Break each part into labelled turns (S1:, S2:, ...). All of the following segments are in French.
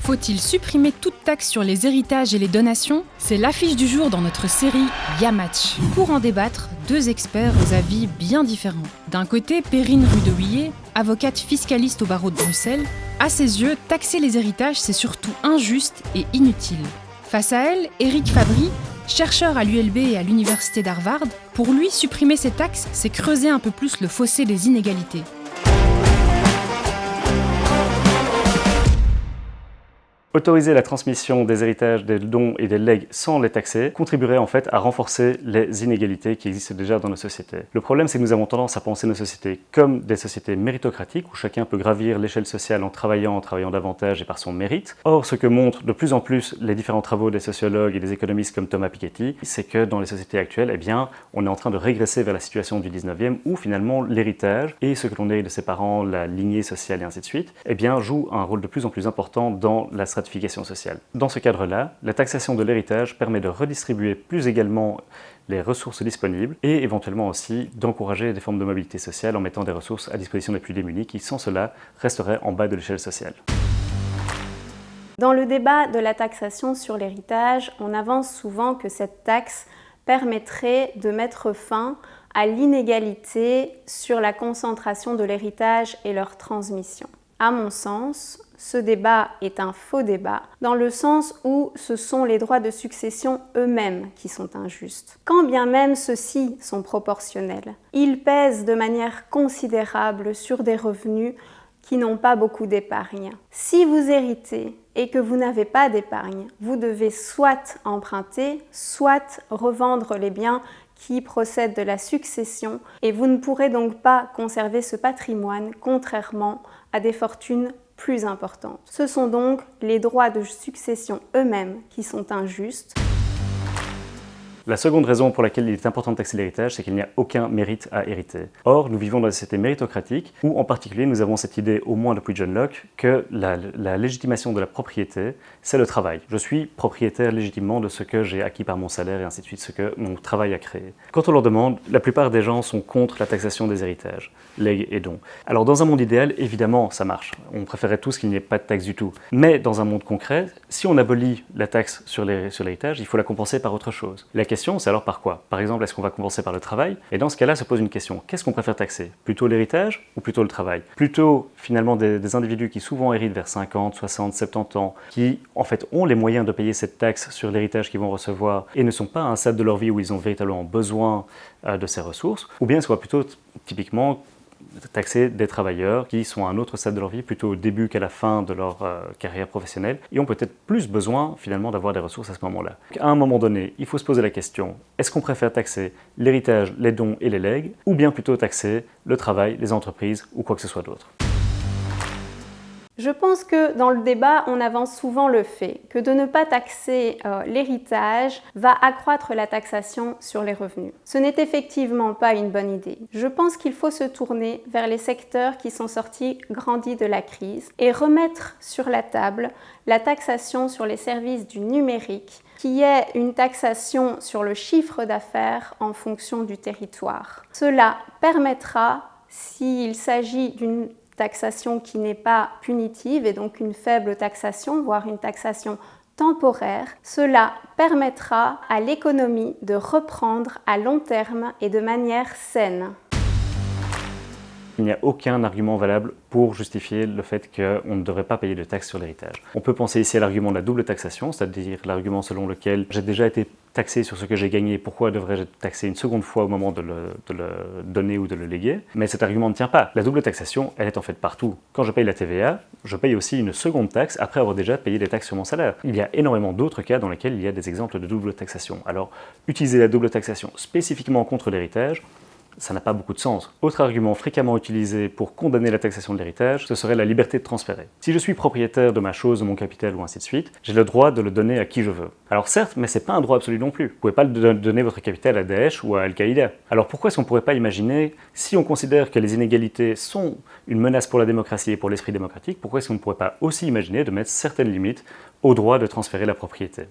S1: Faut-il supprimer toute taxe sur les héritages et les donations? C'est l'affiche du jour dans notre série Yamatch. Pour en débattre, deux experts aux avis bien différents. D'un côté, Perrine Rudewiller, avocate fiscaliste au barreau de Bruxelles. À ses yeux, taxer les héritages, c'est surtout injuste et inutile. Face à elle, Éric Fabry, chercheur à l'ULB et à l'université d'Harvard. Pour lui, supprimer ces taxes, c'est creuser un peu plus le fossé des inégalités.
S2: Autoriser la transmission des héritages, des dons et des legs sans les taxer contribuerait en fait à renforcer les inégalités qui existent déjà dans nos sociétés. Le problème, c'est que nous avons tendance à penser nos sociétés comme des sociétés méritocratiques où chacun peut gravir l'échelle sociale en travaillant davantage et par son mérite. Or, ce que montrent de plus en plus les différents travaux des sociologues et des économistes comme Thomas Piketty, c'est que dans les sociétés actuelles, on est en train de régresser vers la situation du 19e où finalement l'héritage et ce que l'on hérite de ses parents, la lignée sociale et ainsi de suite, joue un rôle de plus en plus important dans la stratification sociale. Dans ce cadre-là, la taxation de l'héritage permet de redistribuer plus également les ressources disponibles et éventuellement aussi d'encourager des formes de mobilité sociale en mettant des ressources à disposition des plus démunis qui, sans cela, resteraient en bas de l'échelle sociale.
S3: Dans le débat de la taxation sur l'héritage, on avance souvent que cette taxe permettrait de mettre fin à l'inégalité sur la concentration de l'héritage et leur transmission. À mon sens, ce débat est un faux débat, dans le sens où ce sont les droits de succession eux-mêmes qui sont injustes. Quand bien même ceux-ci sont proportionnels, ils pèsent de manière considérable sur des revenus qui n'ont pas beaucoup d'épargne. Si vous héritez et que vous n'avez pas d'épargne, vous devez soit emprunter, soit revendre les biens qui procèdent de la succession et vous ne pourrez donc pas conserver ce patrimoine contrairement à des fortunes plus importantes. Ce sont donc les droits de succession eux-mêmes qui sont injustes.
S2: La seconde raison pour laquelle il est important de taxer l'héritage, c'est qu'il n'y a aucun mérite à hériter. Or, nous vivons dans une société méritocratique où, en particulier, nous avons cette idée, au moins depuis John Locke, que la légitimation de la propriété, c'est le travail. Je suis propriétaire légitimement de ce que j'ai acquis par mon salaire et ainsi de suite, ce que mon travail a créé. Quand on leur demande, la plupart des gens sont contre la taxation des héritages, legs et dons. Alors, dans un monde idéal, évidemment, ça marche. On préférerait tous qu'il n'y ait pas de taxe du tout. Mais dans un monde concret, si on abolit la taxe sur l'héritage, il faut la compenser par autre chose. La question, c'est alors par quoi? Par exemple, est-ce qu'on va compenser par le travail? Et dans ce cas-là, se pose une question. Qu'est-ce qu'on préfère taxer? Plutôt l'héritage ou plutôt le travail? Plutôt, finalement, des individus qui souvent héritent vers 50, 60, 70 ans, qui, en fait, ont les moyens de payer cette taxe sur l'héritage qu'ils vont recevoir et ne sont pas à un stade de leur vie où ils ont véritablement besoin de ces ressources, ou bien soit plutôt, typiquement, taxer des travailleurs qui sont à un autre stade de leur vie, plutôt au début qu'à la fin de leur carrière professionnelle, et ont peut-être plus besoin finalement d'avoir des ressources à ce moment-là. À un moment donné, il faut se poser la question, est-ce qu'on préfère taxer l'héritage, les dons et les legs, ou bien plutôt taxer le travail, les entreprises ou quoi que ce soit d'autre?
S3: Je pense que dans le débat, on avance souvent le fait que de ne pas taxer l'héritage va accroître la taxation sur les revenus. Ce n'est effectivement pas une bonne idée. Je pense qu'il faut se tourner vers les secteurs qui sont sortis grandis de la crise et remettre sur la table la taxation sur les services du numérique, qui est une taxation sur le chiffre d'affaires en fonction du territoire. Cela permettra, s'il s'agit d'une taxation qui n'est pas punitive et donc une faible taxation, voire une taxation temporaire, cela permettra à l'économie de reprendre à long terme et de manière saine.
S2: Il n'y a aucun argument valable pour justifier le fait qu'on ne devrait pas payer de taxes sur l'héritage. On peut penser ici à l'argument de la double taxation, c'est-à-dire l'argument selon lequel j'ai déjà été taxé sur ce que j'ai gagné, pourquoi devrais-je être taxé une seconde fois au moment de le donner ou de le léguer? Mais cet argument ne tient pas. La double taxation, elle est en fait partout. Quand je paye la TVA, je paye aussi une seconde taxe après avoir déjà payé des taxes sur mon salaire. Il y a énormément d'autres cas dans lesquels il y a des exemples de double taxation. Alors, utiliser la double taxation spécifiquement contre l'héritage, ça n'a pas beaucoup de sens. Autre argument fréquemment utilisé pour condamner la taxation de l'héritage, ce serait la liberté de transférer. Si je suis propriétaire de ma chose, de mon capital ou ainsi de suite, j'ai le droit de le donner à qui je veux. Alors certes, mais c'est pas un droit absolu non plus. Vous pouvez pas donner votre capital à Daesh ou à Al-Qaïda. Alors pourquoi est-ce qu'on pourrait pas imaginer, si on considère que les inégalités sont une menace pour la démocratie et pour l'esprit démocratique, pourquoi est-ce qu'on ne pourrait pas aussi imaginer de mettre certaines limites au droit de transférer la propriété?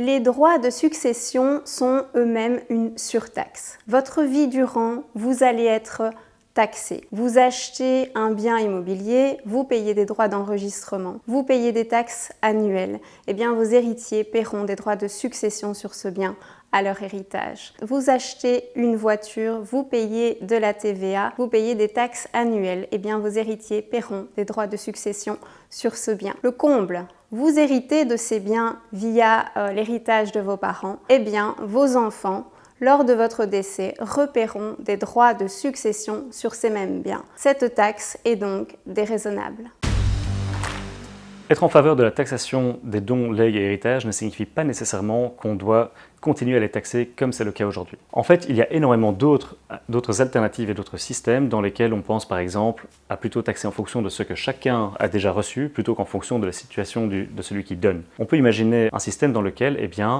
S3: Les droits de succession sont eux-mêmes une surtaxe. Votre vie durant, vous allez être taxé. Vous achetez un bien immobilier, vous payez des droits d'enregistrement, vous payez des taxes annuelles. Eh bien, vos héritiers paieront des droits de succession sur ce bien à leur héritage. Vous achetez une voiture, vous payez de la TVA, vous payez des taxes annuelles. Eh bien, vos héritiers paieront des droits de succession sur ce bien. Le comble, vous héritez de ces biens via l'héritage de vos parents. Eh bien, vos enfants, lors de votre décès, repaieront des droits de succession sur ces mêmes biens. Cette taxe est donc déraisonnable.
S2: Être en faveur de la taxation des dons, legs et héritages ne signifie pas nécessairement qu'on doit continuer à les taxer comme c'est le cas aujourd'hui. En fait, il y a énormément d'autres alternatives et d'autres systèmes dans lesquels on pense par exemple à plutôt taxer en fonction de ce que chacun a déjà reçu plutôt qu'en fonction de la situation de celui qui donne. On peut imaginer un système dans lequel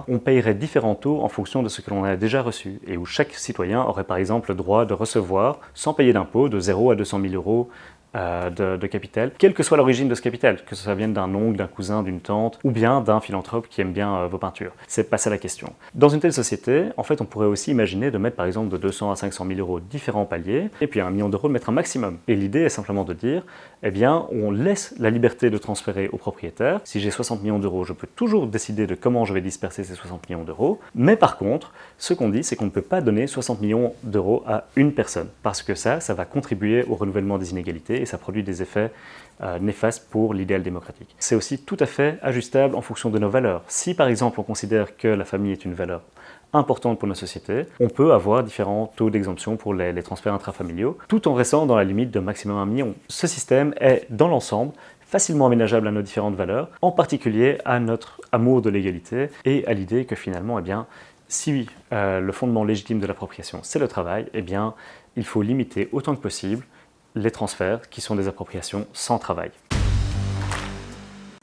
S2: on payerait différents taux en fonction de ce que l'on a déjà reçu et où chaque citoyen aurait par exemple le droit de recevoir, sans payer d'impôt, de 0 à 200 000 euros de capital, quelle que soit l'origine de ce capital, que ça vienne d'un oncle, d'un cousin, d'une tante, ou bien d'un philanthrope qui aime bien vos peintures. C'est pas ça la question. Dans une telle société, en fait, on pourrait aussi imaginer de mettre par exemple de 200 à 500 000 euros différents paliers, et puis à 1 million d'euros de mettre un maximum. Et l'idée est simplement de dire, eh bien, on laisse la liberté de transférer au propriétaire. Si j'ai 60 millions d'euros, je peux toujours décider de comment je vais disperser ces 60 millions d'euros, mais par contre, ce qu'on dit, c'est qu'on ne peut pas donner 60 millions d'euros à une personne, parce que ça va contribuer au renouvellement des inégalités, et ça produit des effets néfastes pour l'idéal démocratique. C'est aussi tout à fait ajustable en fonction de nos valeurs. Si par exemple on considère que la famille est une valeur importante pour nos sociétés, on peut avoir différents taux d'exemption pour les transferts intrafamiliaux, tout en restant dans la limite de maximum 1 million. Ce système est, dans l'ensemble, facilement aménageable à nos différentes valeurs, en particulier à notre amour de l'égalité et à l'idée que finalement, si le fondement légitime de l'appropriation c'est le travail, il faut limiter autant que possible les transferts qui sont des appropriations sans travail.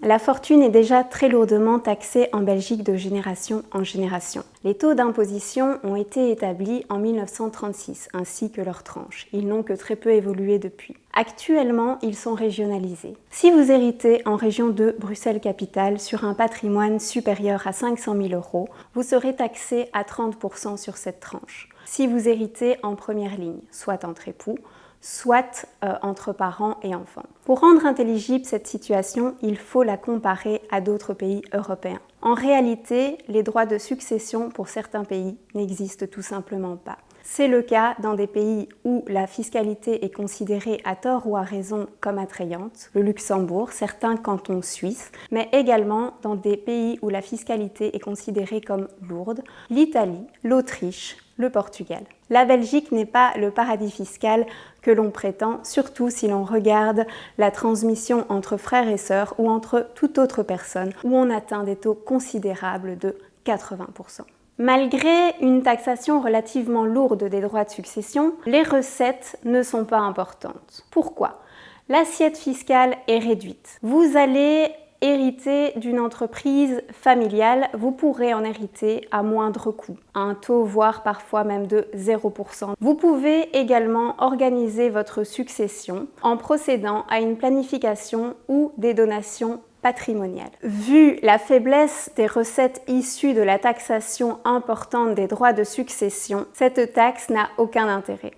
S3: La fortune est déjà très lourdement taxée en Belgique de génération en génération. Les taux d'imposition ont été établis en 1936, ainsi que leurs tranches. Ils n'ont que très peu évolué depuis. Actuellement, ils sont régionalisés. Si vous héritez en région de Bruxelles-Capitale sur un patrimoine supérieur à 500 000 euros, vous serez taxé à 30% sur cette tranche. Si vous héritez en première ligne, soit entre époux, soit entre parents et enfants. Pour rendre intelligible cette situation, il faut la comparer à d'autres pays européens. En réalité, les droits de succession pour certains pays n'existent tout simplement pas. C'est le cas dans des pays où la fiscalité est considérée à tort ou à raison comme attrayante, le Luxembourg, certains cantons suisses, mais également dans des pays où la fiscalité est considérée comme lourde, l'Italie, l'Autriche, le Portugal. La Belgique n'est pas le paradis fiscal que l'on prétend, surtout si l'on regarde la transmission entre frères et sœurs ou entre toute autre personne, où on atteint des taux considérables de 80%. Malgré une taxation relativement lourde des droits de succession, les recettes ne sont pas importantes. Pourquoi ? L'assiette fiscale est réduite. Vous allez hériter d'une entreprise familiale, vous pourrez en hériter à moindre coût, à un taux voire parfois même de 0%. Vous pouvez également organiser votre succession en procédant à une planification ou des donations patrimoniales. Vu la faiblesse des recettes issues de la taxation importante des droits de succession, cette taxe n'a aucun intérêt.